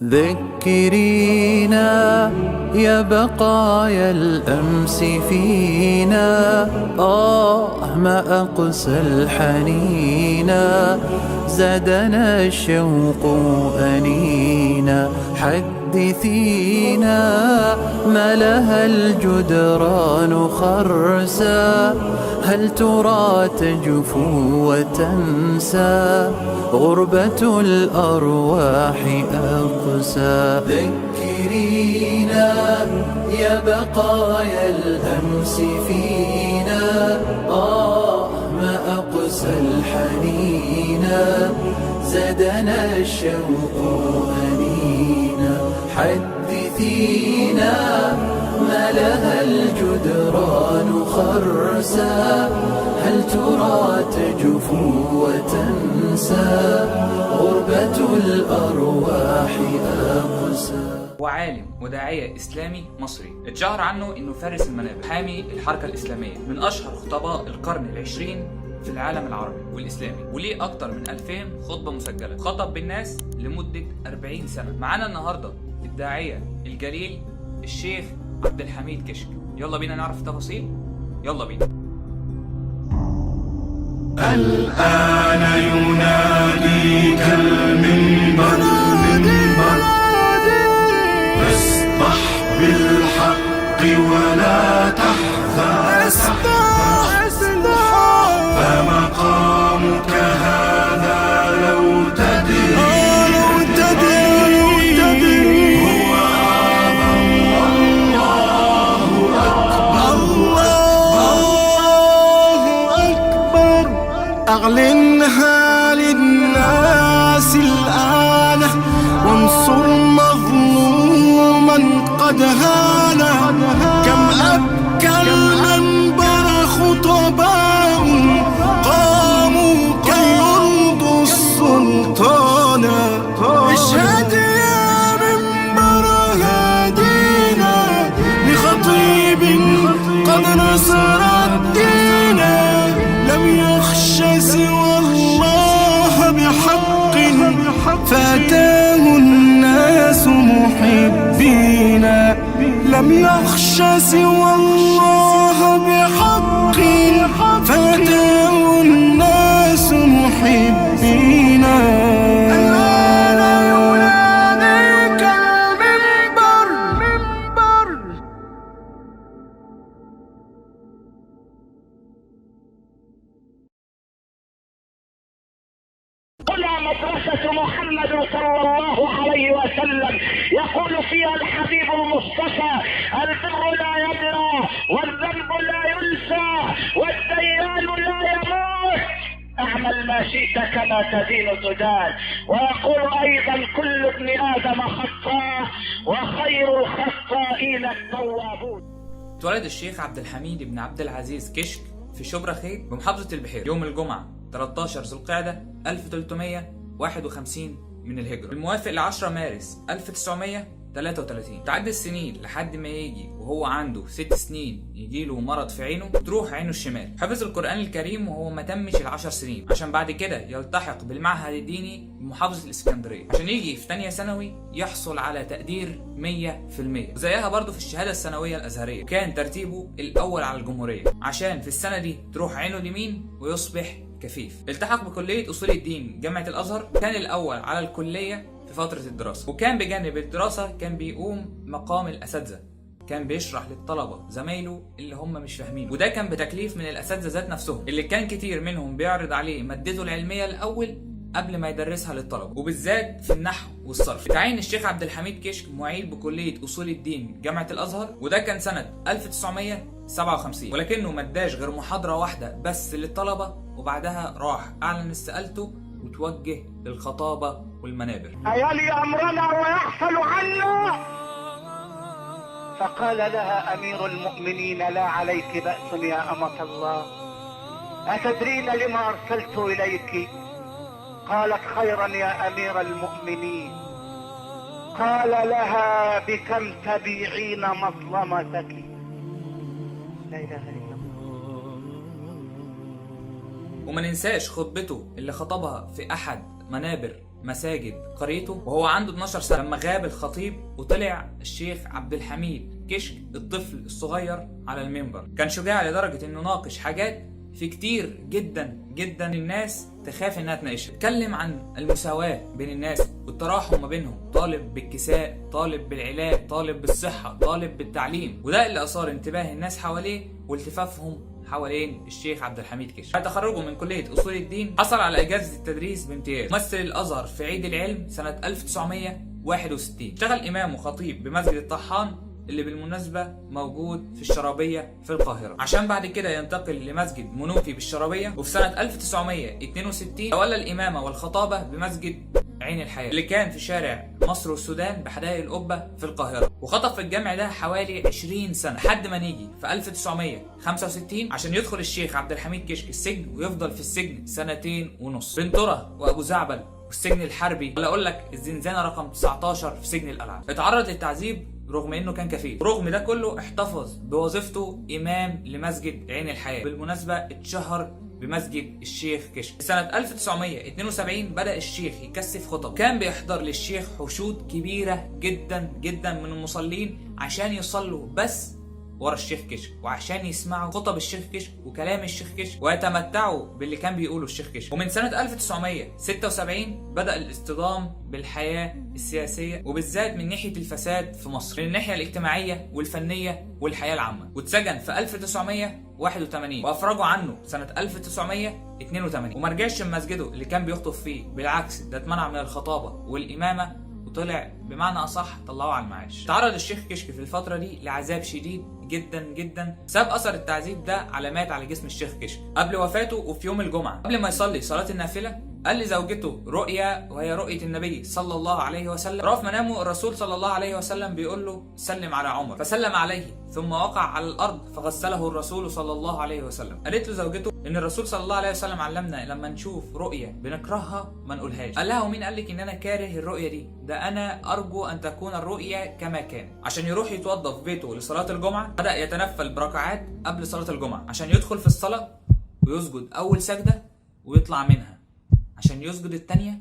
ذكرينا يا بقايا الأمس فينا، ما أقسى الحنينا، زادنا الشوق أنينا. حدثينا ما لها الجدران خرسا، هل ترى تجفو وتنسى؟ غربة الأرواح أقسى. ذكرينا يا بقايا الأمس فينا، ما أقسى الحنينا، زادنا الشوق أنينا. حدثينا ما لها الجدران خرسا، هل ترى تجفو وتنسى؟ غربة الأرواح أقسى. وعالم وداعية إسلامي مصري اتشهر عنه إنه فارس المنابر، حامي الحركة الإسلامية، من أشهر خطباء القرن العشرين في العالم العربي والإسلامي، وليه أكتر من 2000 خطبة مسجلة، خطب بالناس لمدة 40 سنة. معانا النهاردة الداعية الجليل الشيخ عبد الحميد كشك. يلا بينا نعرف التفاصيل، يلا بينا. الآن يناديك المنبر، اصدح بالحق ولا تحزن، فمقامك هذا لو تدري هو أعظم. الله أكبر. أعلنها للناس الآن، وانصر مظلوما قد هان. كم أبكى المنبر خطباء قاموا كي يرضوا السلطان. اشهد يا منبر هادينا لخطيب قد نصر الدين، لم يخش سوى الله بحق، فأتاه الناس محبين. لم يخش سوى الله بحق، فأتاه الناس محبين. الآن يناديك المنبر. هنا مدرسة محمد صلى الله عليه وسلم، يقول فيها الحبيب المصطفى: البر لا يبلى، والذنب لا ينسى، والديان لا يموت. اعمل ما شئت كما تدين تدان. ويقول ايضا: كل ابن ادم خطاء، وخير الخطائين التوابون. اتولد الشيخ عبد الحميد بن عبد العزيز كشك في شبرا خير بمحافظة البحيرة يوم الجمعة 13 ذو القعدة 1351 من الهجرة، الموافق ل 10 مارس 1933. تعدي السنين لحد ما يجي وهو عنده 6 سنين يجيله مرض في عينه، تروح عينه الشمال. حفظ القرآن الكريم وهو ما تمش ال10 سنين، عشان بعد كده يلتحق بالمعهد الديني بمحافظة الإسكندرية، عشان يجي في تانية ثانوي يحصل على تقدير 100%، زيها برضه في الشهادة الثانوية الأزهرية. كان ترتيبه الأول على الجمهورية، عشان في السنة دي تروح عينه اليمين ويصبح كفيف. التحق بكلية أصول الدين جامعة الأزهر، كان الأول على الكلية في فترة الدراسة، وكان بجانب الدراسة كان بيقوم مقام الأساتذة، كان بيشرح للطلبة زمايله اللي هم مش فاهمين، وده كان بتكليف من الأساتذة ذات نفسهم، اللي كان كتير منهم بيعرض عليه مادته العلمية الأول قبل ما يدرسها للطلبة، وبالذات في النحو والصرف. تعين الشيخ عبد الحميد كشك معيد بكلية أصول الدين جامعة الأزهر، وده كان سنة 1957، ولكنه ما اداش غير محاضرة واحدة بس للطلبة، وبعدها راح أعلن استقالته وتوجه للخطابة والمنابر. أيلي أمرنا ويحصل عنا؟ فقال لها أمير المؤمنين: لا عليك بأس يا أمة الله، أتدرين لما أرسلت إليك؟ قالت: خيرا يا أمير المؤمنين. قال لها: بكم تبيعين مظلمتك؟ لا إله إلا الله. وما ننساش خطبته اللي خطبها في أحد منابر مساجد قريته وهو عنده 12 سنة لما غاب الخطيب وطلع الشيخ عبد الحميد كشك الطفل الصغير على المنبر. كان شجاع لدرجة انه ناقش حاجات في كتير جدا جدا الناس تخاف انها تناقشها. اتكلم عن المساواة بين الناس والتراحم ما بينهم، طالب بالكساء، طالب بالعلاج، طالب بالصحة، طالب بالتعليم، وده اللي اثار انتباه الناس حواليه والتفافهم حوالين الشيخ عبد الحميد كشك. بعد تخرجه من كلية أصول الدين حصل على إجازة التدريس بامتياز. مثل الأزهر في عيد العلم سنة 1961. اشتغل إمام وخطيب بمسجد الطحان اللي بالمناسبة موجود في الشرابية في القاهرة، عشان بعد كده ينتقل لمسجد منوفي بالشرابية. وفي سنة 1962 تولى الإمامة والخطابة بمسجد عين الحياة اللي كان في شارع مصر والسودان بحدائق القبة في القاهرة، وخطب في الجامع ده حوالي 20 سنة لحد ما نيجي في 1965 عشان يدخل الشيخ عبد الحميد كشك السجن ويفضل في السجن 2.5 سنين. بنترة وأبو زعبل والسجن الحربي، ولا أقول لك الزنزانة رقم 19 في سجن القلعة. اتعرض للتعذيب رغم انه كان كفيل. رغم ده كله احتفظ بوظيفته امام لمسجد عين الحياة. بالمناسبة اتشهر بمسجد الشيخ كشك. سنة 1972 بدأ الشيخ يكثف خطب، كان بيحضر للشيخ حشود كبيرة جدا جدا من المصلين عشان يصلوا بس ورا الشيخ كشك، وعشان يسمعوا خطب الشيخ كشك وكلام الشيخ كشك ويتمتعوا باللي كان بيقوله الشيخ كشك. ومن سنة 1976 بدأ الاصطدام بالحياة السياسية، وبالذات من ناحية الفساد في مصر، من الناحية الاجتماعية والفنية والحياة العامة. واتسجن في 1981 وافرجوا عنه سنة 1982، وما رجعش من مسجده اللي كان بيخطب فيه، بالعكس ده اتمنع من الخطابة والإمامة وطلع بمعنى أصح طلعوه على المعاش. تعرض الشيخ كشك في الفترة دي لعذاب شديد جدا جدا. ساب أثر التعذيب ده علامات على جسم الشيخ كشك. قبل وفاته وفي يوم الجمعة قبل ما يصلي صلاة النافلة قال لزوجته رؤيا، وهي رؤية النبي صلى الله عليه وسلم. رأى في منامه الرسول صلى الله عليه وسلم بيقول له سلم على عمر، فسلم عليه ثم وقع على الأرض فغسله الرسول صلى الله عليه وسلم. قالت له زوجته إن الرسول صلى الله عليه وسلم علمنا لما نشوف رؤية بنكرهها ما نقولهاش. قال لها ومين قال لك إن أنا كاره الرؤية دي؟ ده أنا أرجو أن تكون الرؤية كما كان. عشان يروح يتوضأ في بيته لصلاة الجمعة بدأ يتنفل بركعات قبل صلاة الجمعة عشان يدخل في الصلاة ويسجد أول سجدة ويطلع منها عشان يسجد التانية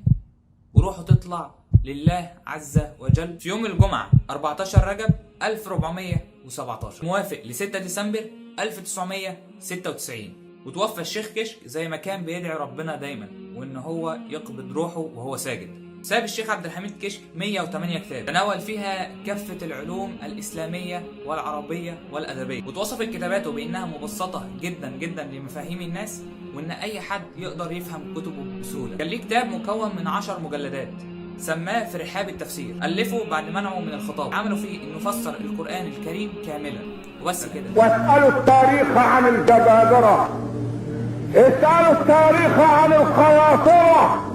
وروحه تطلع لله عز وجل في يوم الجمعة 14 رجب 1417 موافق ل 6 ديسمبر 1996. وتوفى الشيخ كشك زي ما كان بيدعي ربنا دايما، وان هو يقبض روحه وهو ساجد. ساب الشيخ عبد الحميد كشك 108 كتاب تناول فيها كافة العلوم الإسلامية والعربية والأدبية، وتوصفت كتاباته بأنها مبسطة جدا جدا لمفاهيم الناس، وإن أي حد يقدر يفهم كتبه بسهولة. كان ليه كتاب مكون من 10 مجلدات سماه في رحاب التفسير، ألفه بعد منعه من الخطاب، عملوا فيه إنه فسر القرآن الكريم كاملا وبس كده. واسألوا التاريخ عن الجبابرة، اسألوا التاريخ عن الخواطرة،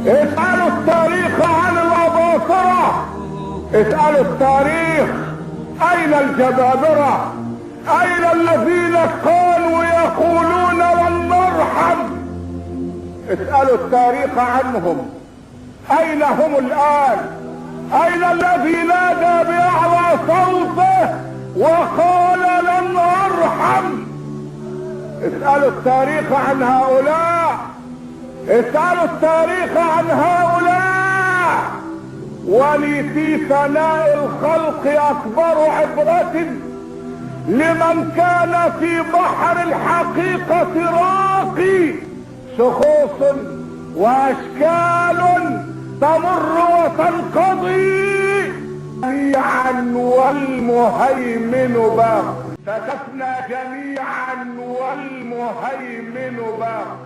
اسألوا التاريخ عن الأباطرة، اسألوا التاريخ أين الجبابرة؟ أين الذين كانوا يقولون لن نرحم؟ اسألوا التاريخ عنهم، أين هم الآن؟ أين الذي نادى بأعلى صوته وقال لن أرحم؟ اسألوا التاريخ عن هؤلاء، اسألوا التاريخ عن هؤلاء. ولي في ثناء الخلق أكبر عبرة لمن كان في بحر الحقيقة راقي، شخوص وأشكال تمر وتنقضي جميعا والمهيمن باق. ستفنى جميعا والمهيمن باق.